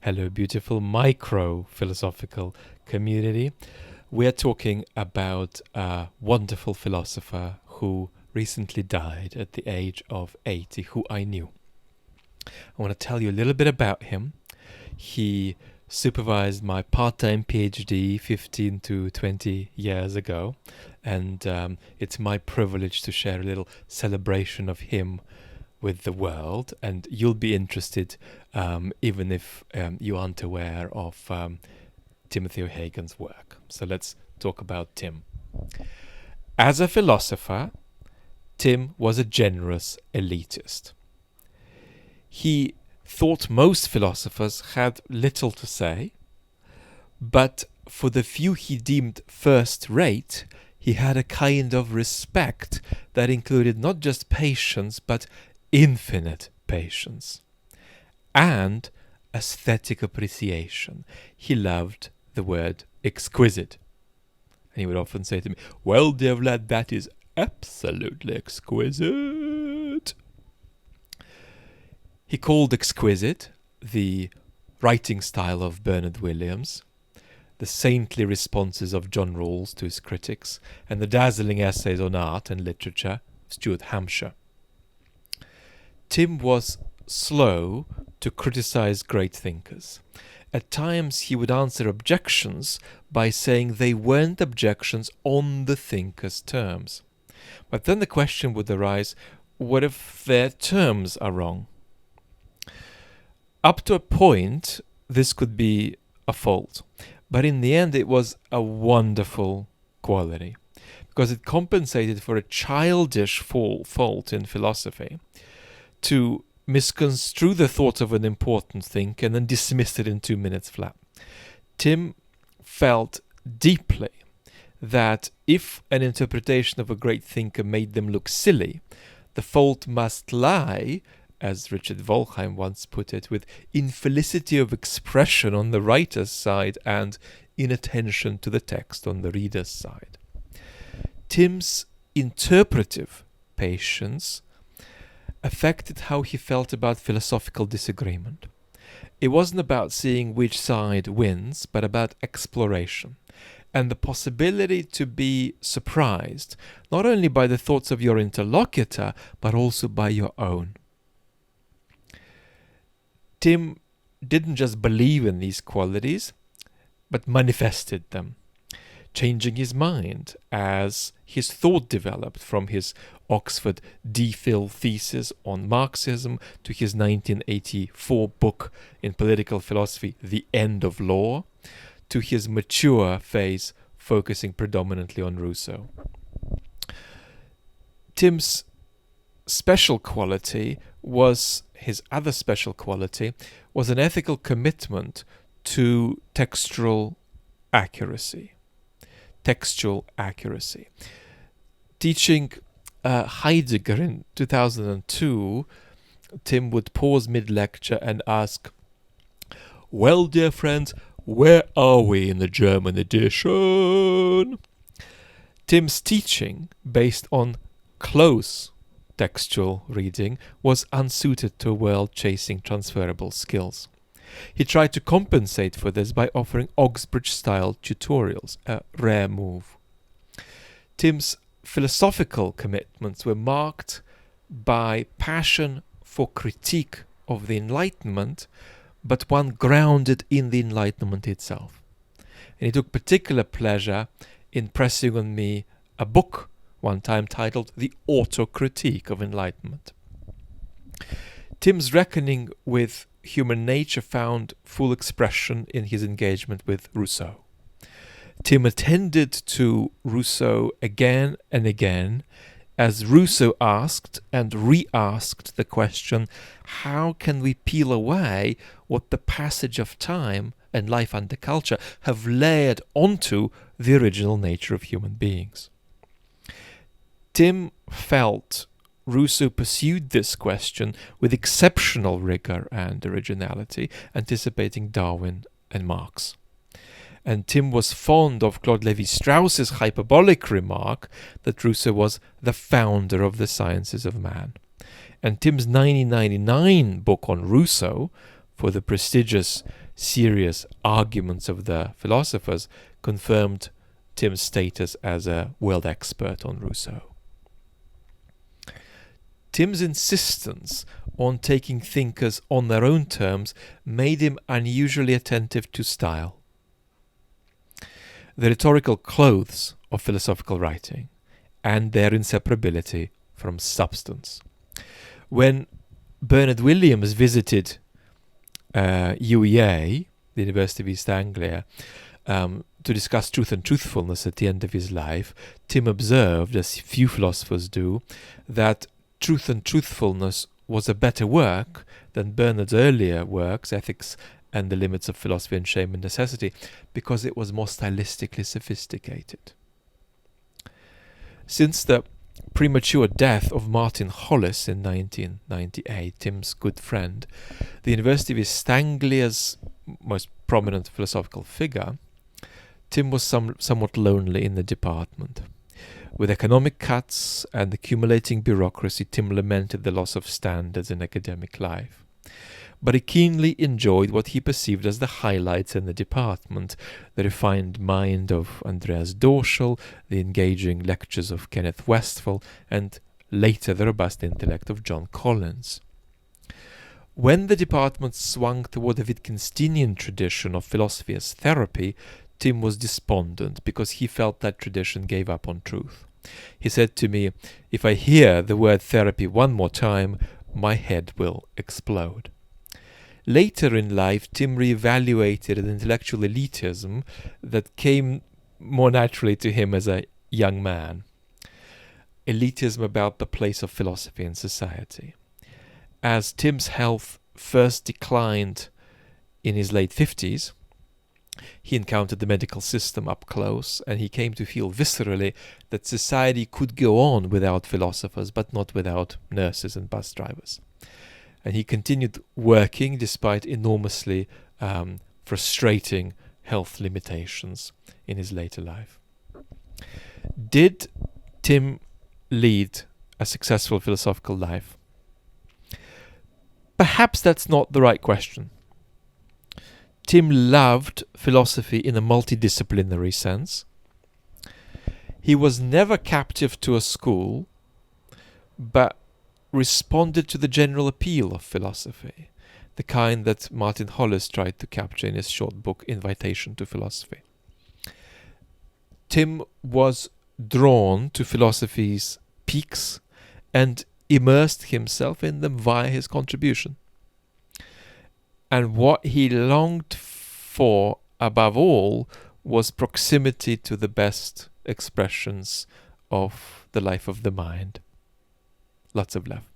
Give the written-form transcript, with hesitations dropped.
Hello, beautiful micro-philosophical community. We're talking about a wonderful philosopher who recently died at the age of 80, who I knew. I want to tell you a little bit about him. He supervised my part-time PhD 15 to 20 years ago, and it's my privilege to share a little celebration of him with the world, and you'll be interested even if you aren't aware of Timothy O'Hagan's work. So let's talk about Tim. As a philosopher, Tim was a generous elitist. He thought most philosophers had little to say, but for the few he deemed first-rate, he had a kind of respect that included not just patience, but infinite patience and aesthetic appreciation. He loved the word exquisite. And he would often say to me, "Well, dear Vlad, that is absolutely exquisite." He called exquisite the writing style of Bernard Williams, the saintly responses of John Rawls to his critics, and the dazzling essays on art and literature of Stuart Hampshire. Tim was slow to criticize great thinkers. At times he would answer objections by saying they weren't objections on the thinker's terms. But then the question would arise, what if their terms are wrong? Up to a point, this could be a fault. But in the end, it was a wonderful quality, because it compensated for a childish fault in philosophy, to misconstrue the thought of an important thinker and then dismiss it in 2 minutes flat. Tim felt deeply that if an interpretation of a great thinker made them look silly, the fault must lie, as Richard Wolheim once put it, with infelicity of expression on the writer's side and inattention to the text on the reader's side. Tim's interpretive patience affected how he felt about philosophical disagreement. It wasn't about seeing which side wins, but about exploration and the possibility to be surprised, not only by the thoughts of your interlocutor, but also by your own. Tim didn't just believe in these qualities, but manifested them, changing his mind as his thought developed, from his Oxford DPhil thesis on Marxism to his 1984 book in political philosophy, The End of Law, to his mature phase focusing predominantly on Rousseau. Tim's special quality was, his other special quality, was an ethical commitment to textual accuracy. Textual accuracy. Teaching Heidegger in 2002, Tim would pause mid-lecture and ask, "Well, dear friends, where are we in the German edition?" Tim's teaching, based on close textual reading, was unsuited to a world chasing transferable skills. He tried to compensate for this by offering Oxbridge-style tutorials, a rare move. Tim's philosophical commitments were marked by passion for critique of the Enlightenment, but one grounded in the Enlightenment itself. And he took particular pleasure in pressing on me a book one time titled The Autocritique of Enlightenment. Tim's reckoning with human nature found full expression in his engagement with Rousseau. Tim attended to Rousseau again and again, as Rousseau asked and re-asked the question, how can we peel away what the passage of time and life under culture have layered onto the original nature of human beings? Tim felt Rousseau pursued this question with exceptional rigor and originality, anticipating Darwin and Marx. And Tim was fond of Claude Lévi-Strauss's hyperbolic remark that Rousseau was the founder of the sciences of man. And Tim's 1999 book on Rousseau, for the prestigious, serious arguments of the philosophers confirmed Tim's status as a world expert on Rousseau. Tim's insistence on taking thinkers on their own terms made him unusually attentive to style. The rhetorical clothes of philosophical writing and their inseparability from substance. When Bernard Williams visited UEA, the University of East Anglia, to discuss truth and truthfulness at the end of his life, Tim observed, as few philosophers do, that Truth and Truthfulness was a better work than Bernard's earlier works, Ethics and the Limits of Philosophy and Shame and Necessity, because it was more stylistically sophisticated. Since the premature death of Martin Hollis in 1998, Tim's good friend, the University of East Anglia's most prominent philosophical figure, Tim was somewhat lonely in the department. With economic cuts and accumulating bureaucracy, Tim lamented the loss of standards in academic life. But he keenly enjoyed what he perceived as the highlights in the department: the refined mind of Andreas Dorschel, the engaging lectures of Kenneth Westphal, and later the robust intellect of John Collins. When the department swung toward the Wittgensteinian tradition of philosophy as therapy, Tim was despondent because he felt that tradition gave up on truth. He said to me, "If I hear the word therapy one more time, my head will explode." Later in life, Tim re-evaluated an intellectual elitism that came more naturally to him as a young man. Elitism about the place of philosophy in society. As Tim's health first declined in his late 50s, he encountered the medical system up close, and he came to feel viscerally that society could go on without philosophers, but not without nurses and bus drivers. And he continued working despite enormously frustrating health limitations in his later life. Did Tim lead a successful philosophical life? Perhaps that's not the right question. Tim loved philosophy in a multidisciplinary sense. He was never captive to a school, but responded to the general appeal of philosophy, the kind that Martin Hollis tried to capture in his short book Invitation to Philosophy. Tim was drawn to philosophy's peaks and immersed himself in them via his contribution. And what he longed for above all was proximity to the best expressions of the life of the mind. Lots of love.